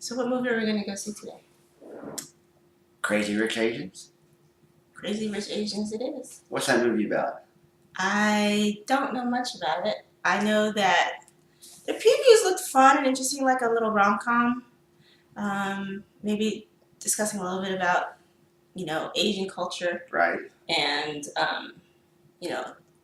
So what movie are we going to go see today? Crazy Rich Asians? Crazy Rich Asians it is. What's that movie about? I don't know much about it. I know that the previews looked fun and interesting, like a little rom-com. Maybe discussing a little bit about, Asian culture. Right. And,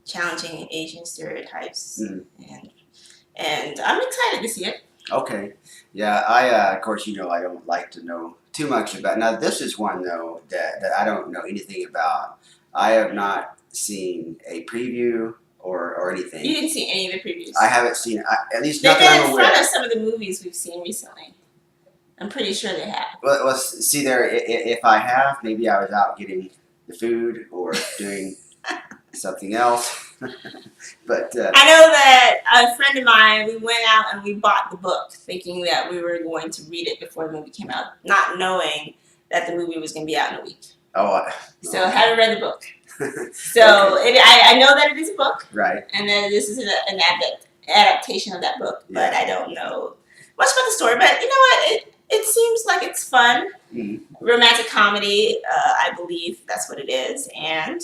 challenging Asian stereotypes. And I'm excited to see it. Okay. Yeah, of course, I don't like to know too much about. Now, this is one, though, that I don't know anything about. I have not seen a preview or anything. You didn't see any of the previews? I haven't seen, at least They've not that been I'm in aware. front of some of the movies we've seen recently. I'm pretty sure they have. Well, see there, if I have, maybe I was out getting the food or doing something else. But I know that a friend of mine, we went out and we bought the book thinking that we were going to read it before the movie came out, not knowing that the movie was going to be out in a week. So I haven't read the book. So okay. I know that it is a book. Right. And then this is an adaptation of that book. But I don't know much about the story. But you know what? It seems like it's fun. Romantic comedy, I believe that's what it is. And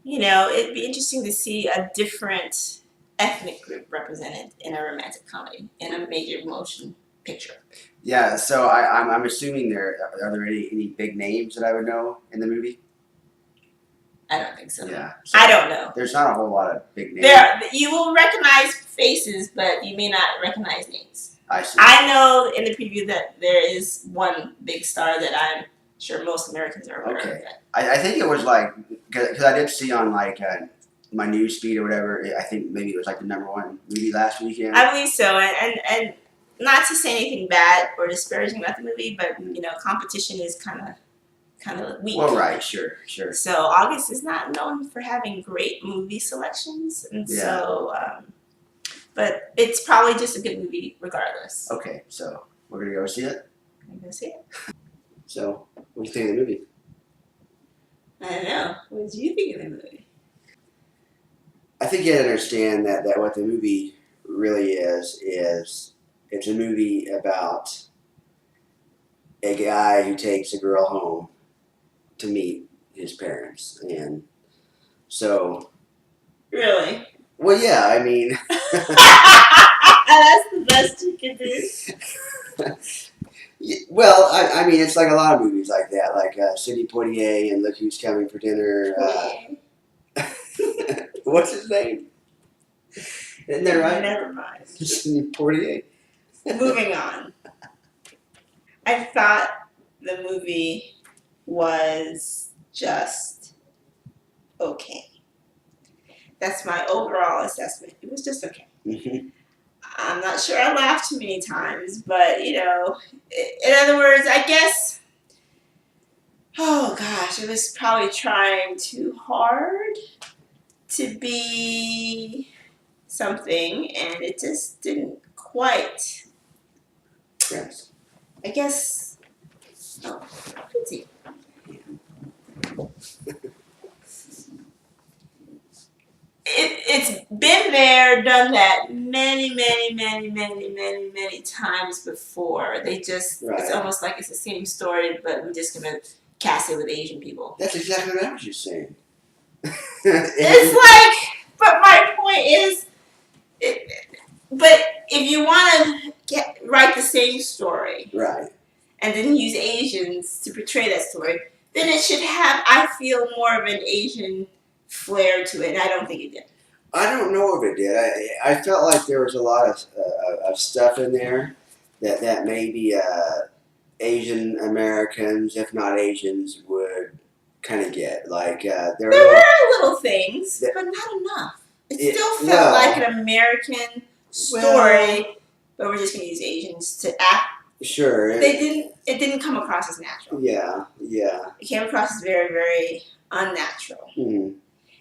it'd be interesting to see a different ethnic group represented in a romantic comedy, in a major motion picture. Yeah, so I'm assuming are there any big names that I would know in the movie? I don't think so. Yeah. So I don't know. There's not a whole lot of big names. You will recognize faces, but you may not recognize names. I see. I know in the preview that there is one big star that I'm sure most Americans are aware of. Okay. I think it was like, because I did see on like my news feed or whatever, I think maybe it was like the #1 movie last weekend. I believe so, and not to say anything bad or disparaging about the movie, but competition is kind of weak. Well, right, sure. So August is not known for having great movie selections, and so, but it's probably just a good movie regardless. Okay, so we're gonna go see it. I'm gonna see it. So, what do you think of the movie? I don't know. What did you think of the movie? I think you understand that what the movie really is it's a movie about a guy who takes a girl home to meet his parents, and so. Really? Well, yeah. I mean. That's the best you can do. Well, I mean, it's like a lot of movies like that, like Sidney Poitier and Look Who's Coming for Dinner. What's his name? Isn't that right? Never mind. Sidney Poitier. Moving on. I thought the movie was just okay. That's my overall assessment. It was just okay. I'm not sure I laughed too many times, but in other words, I guess, oh gosh, it was probably trying too hard to be something, and it just didn't quite. Yes. I guess. Oh, pretty. It's been there, done that many times before. It's almost like it's the same story, but we're just going to cast it with Asian people. That's exactly what I was just saying. It's like, but my point is, but if you want to write the same story, right, and then use Asians to portray that story, then it should have, I feel, more of an Asian flair to it, and I don't think it did. I don't know if it did. I felt like there was a lot of stuff in there that maybe Asian Americans, if not Asians, would kind of get. Like there were little things, but not enough. It still felt like an American story, but we're just going to use Asians to act. Sure. It didn't come across as natural. Yeah. It came across as very, very unnatural. Mm-hmm.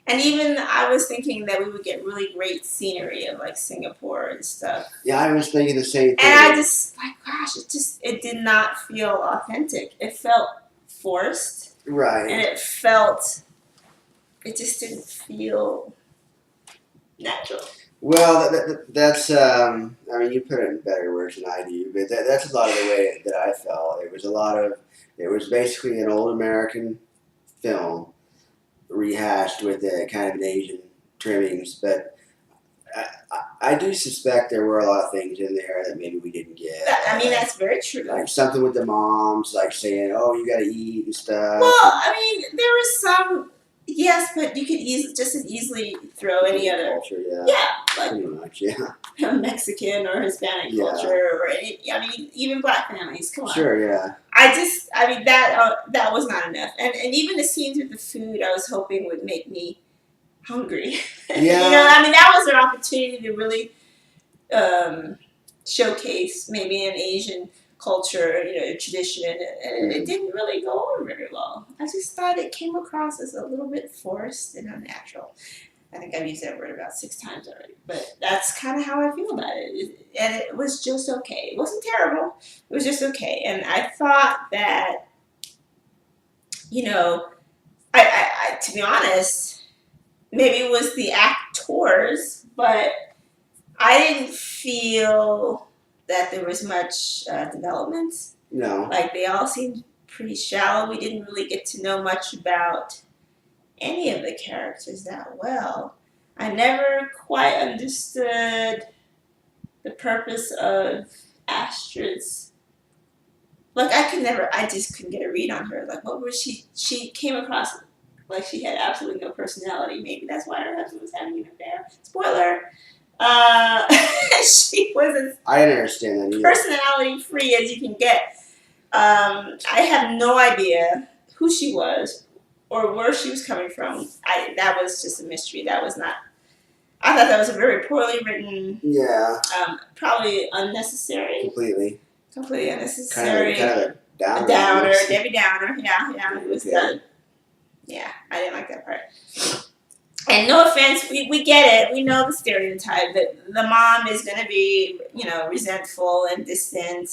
And even I was thinking that we would get really great scenery of like Singapore and stuff. Yeah, I was thinking the same thing. And I just gosh, it did not feel authentic. It felt forced. Right. And it just didn't feel natural. Well, that's I mean, you put it in better words than I do, but that's a lot of the way that I felt. It was basically an old American film rehashed with a kind of an Asian trimmings, but I do suspect there were a lot of things in there that maybe we didn't get. I mean, that's very true. Like something with the moms, like saying, "Oh, you got to eat and stuff." Well, I mean, there was some, yes, but you could just as easily throw any other culture, yeah, like pretty much, yeah. Mexican or Hispanic Yeah. culture, or any, I mean, even black families. Come on. Sure, yeah. I mean, that was not enough, and even the scenes with the food, I was hoping would make me hungry. Yeah. You know, I mean, that was an opportunity to really showcase maybe an Asian culture, you know, tradition, and it didn't really go over very well. I just thought it came across as a little bit forced and unnatural. I think I've used that word about 6 times already, but that's kind of how I feel about it. And it was just okay. It wasn't terrible. It was just okay. And I thought that, you know, I to be honest, maybe it was the actors, but I didn't feel that there was much development. No. Like, they all seemed pretty shallow. We didn't really get to know much about any of the characters that well. I never quite understood the purpose of Astrid's. Like, I just couldn't get a read on her. Like, what was she? She came across like she had absolutely no personality. Maybe that's why her husband was having an affair. Spoiler. She was as I didn't understand that either. personality free as you can get. I have no idea who she was or where she was coming from. That was just a mystery. That was not. I thought that was a very poorly written. Yeah. Probably unnecessary. Completely Unnecessary. Kind of a downer. A downer, Debbie Downer. Yeah, it was Okay. done. Yeah, I didn't like that part. And no offense, we get it. We know the stereotype that the mom is going to be, you know, resentful and distant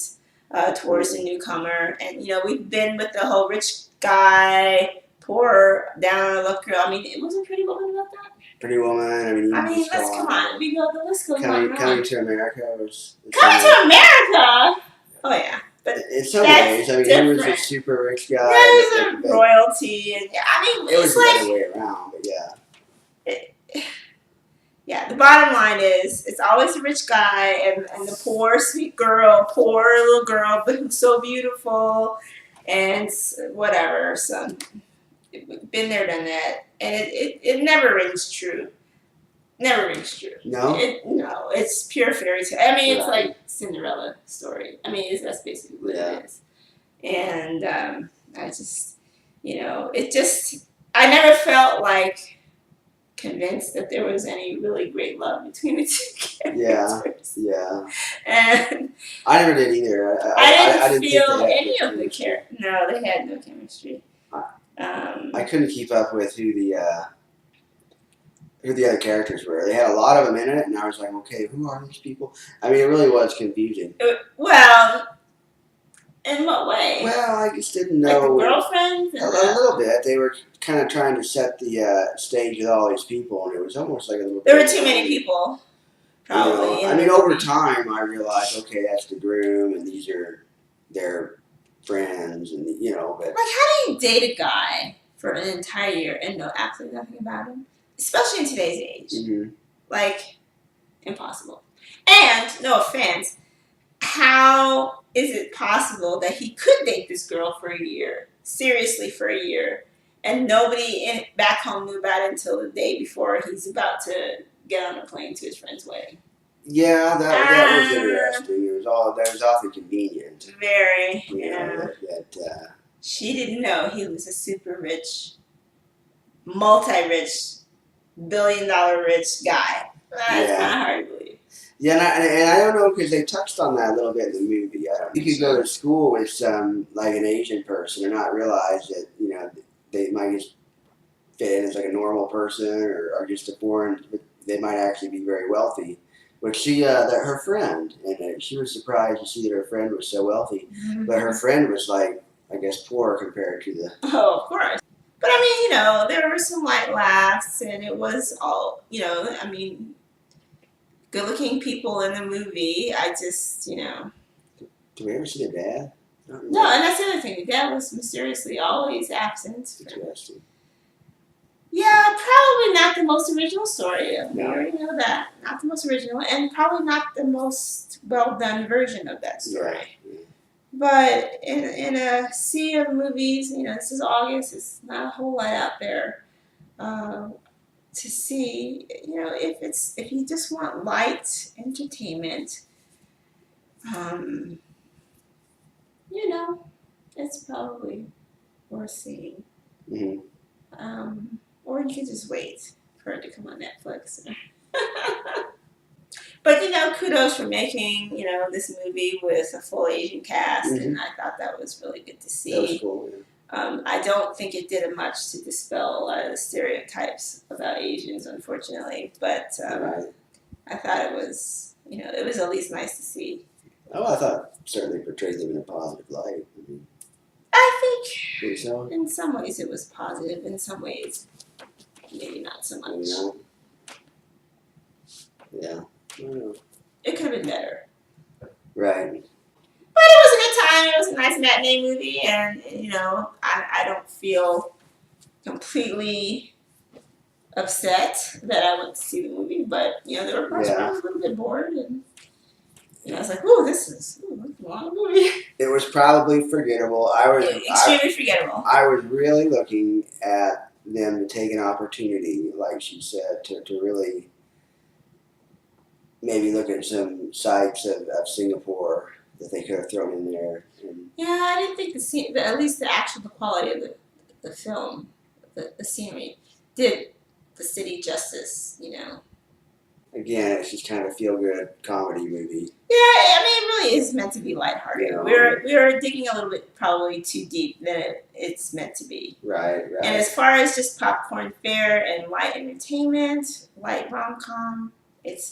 towards the newcomer. And, you know, we've been with the whole rich guy, poor, down on the luck girl. I mean, it wasn't Pretty Woman about that? Pretty Woman. I mean, let's come on. We go, the list goes on and on. Coming to America was. Coming to America? Oh, yeah. But in some ways, I mean, he was a different. super rich guy. Yeah, there's a royalty. And, I mean, it was it's the like. other way around, but yeah. Yeah, the bottom line is it's always the rich guy and the poor sweet girl, poor little girl, but who's so beautiful and whatever. So, been there, done that, and it never rings true. Never rings true. No? No, it's pure fairy tale. I mean, it's Right. like Cinderella story. I mean, that's basically what it is. And I just, you know, I never felt like convinced that there was any really great love between the two characters. Yeah. And I never did either. I didn't think feel they had any good of the chemistry. characters. No, they had no chemistry. I couldn't keep up with who the other characters were. They had a lot of them in it, and I was like, okay, who are these people? I mean, it really was confusing. Well, in what way? Well, I just didn't know. Like the girlfriends? A little bit. They were kind of trying to set the stage with all these people, and it was almost like a little. There were too many people. Probably. You know, I mean, over time, I realized, okay, that's the groom, and these are their friends, and you know, but like, how do you date a guy for an entire year and know absolutely nothing about him, especially in today's age? Mm-hmm. Like, impossible. And no offense, how is it possible that he could date this girl for a year, seriously for a year, and nobody back home knew about it until the day before he's about to get on a plane to his friend's wedding? Yeah, that was interesting. That was awfully convenient. Very. You know, she didn't know he was a super rich, multi-rich, billion-dollar rich guy. That's kind of hard to believe. Yeah, and I don't know, because they touched on that a little bit in the movie. You could go to school with like an Asian person and not realize that, you know, they might just fit in as like a normal person or just a foreign, but they might actually be very wealthy. But her friend, and she was surprised to see that her friend was so wealthy. Mm-hmm. But her friend was like, I guess, poor compared to the. Oh, of course. But I mean, you know, there were some light laughs, and it was all, you know, I mean, good-looking people in the movie. I just, Do we ever see the dad? I don't no, remember. and that's the other thing. The dad was mysteriously always absent. Interesting. Yeah, probably not the most original story. We No. already know that. Not the most original, and probably not the most well-done version of that story. Yeah. But in a sea of movies, this is August. It's not a whole lot out there to see. If you just want light entertainment, um, it's probably worth seeing. Mm-hmm. Or you could just wait for it to come on Netflix. But kudos for making this movie with a full Asian cast, and I thought that was really good to see. That was cool. Yeah. I don't think it did much to dispel a lot of the stereotypes about Asians, unfortunately. But Right. I thought it was at least nice to see. Oh, I thought certainly portrayed them in a positive light. I Think so? think in some ways it was positive. In some ways, maybe not so much. Maybe not. Yeah. I don't know. It could have been better. Right. But it was a good time. It was a nice matinee movie, and I don't feel completely upset that I went to see the movie. But there were parts where I was a little bit bored, and I was like, "Ooh, this is a long movie." It was probably forgettable. Extremely forgettable. I was really looking at them to take an opportunity, like she said, to really maybe look at some sites of Singapore that they could have thrown in there. And Yeah, I didn't think at least the quality of the film, the scenery, did the city justice. again, it's just kind of a feel-good comedy movie. Yeah, I mean, it really is meant to be lighthearted. Yeah. We're digging a little bit probably too deep than it's meant to be. Right. And as far as just popcorn fare and light entertainment, light rom-com, it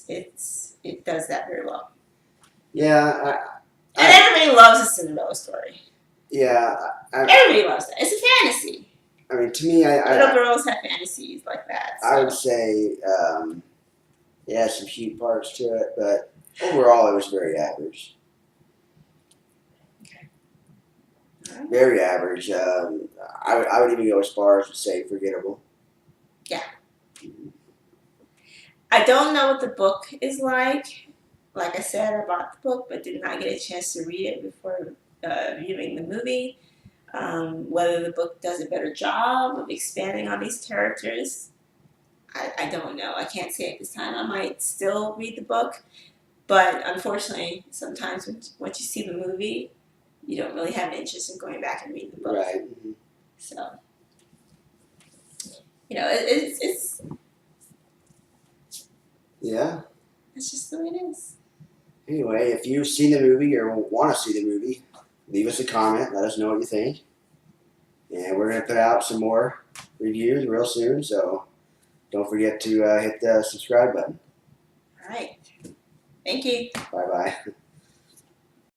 does that very well. Yeah. And everybody loves a Cinderella story. Yeah. Everybody loves that. It's a fantasy. I mean, to me, Little girls have fantasies like that. So. I would say, yeah, some cute parts to it, but overall, it was very average. Okay. All right. Very average. I would even go as far as to say forgettable. Yeah. I don't know what the book is like. Like I said, I bought the book, but did not get a chance to read it before viewing the movie. Whether the book does a better job of expanding on these characters, I don't know. I can't say at this time. I might still read the book, but unfortunately, sometimes once you see the movie, you don't really have an interest in going back and reading the book. Right. So, it's Yeah. it's just the way it is. Anyway, if you've seen the movie or want to see the movie, leave us a comment. Let us know what you think. And we're going to put out some more reviews real soon, so don't forget to hit the subscribe button. All right. Thank you. Bye-bye.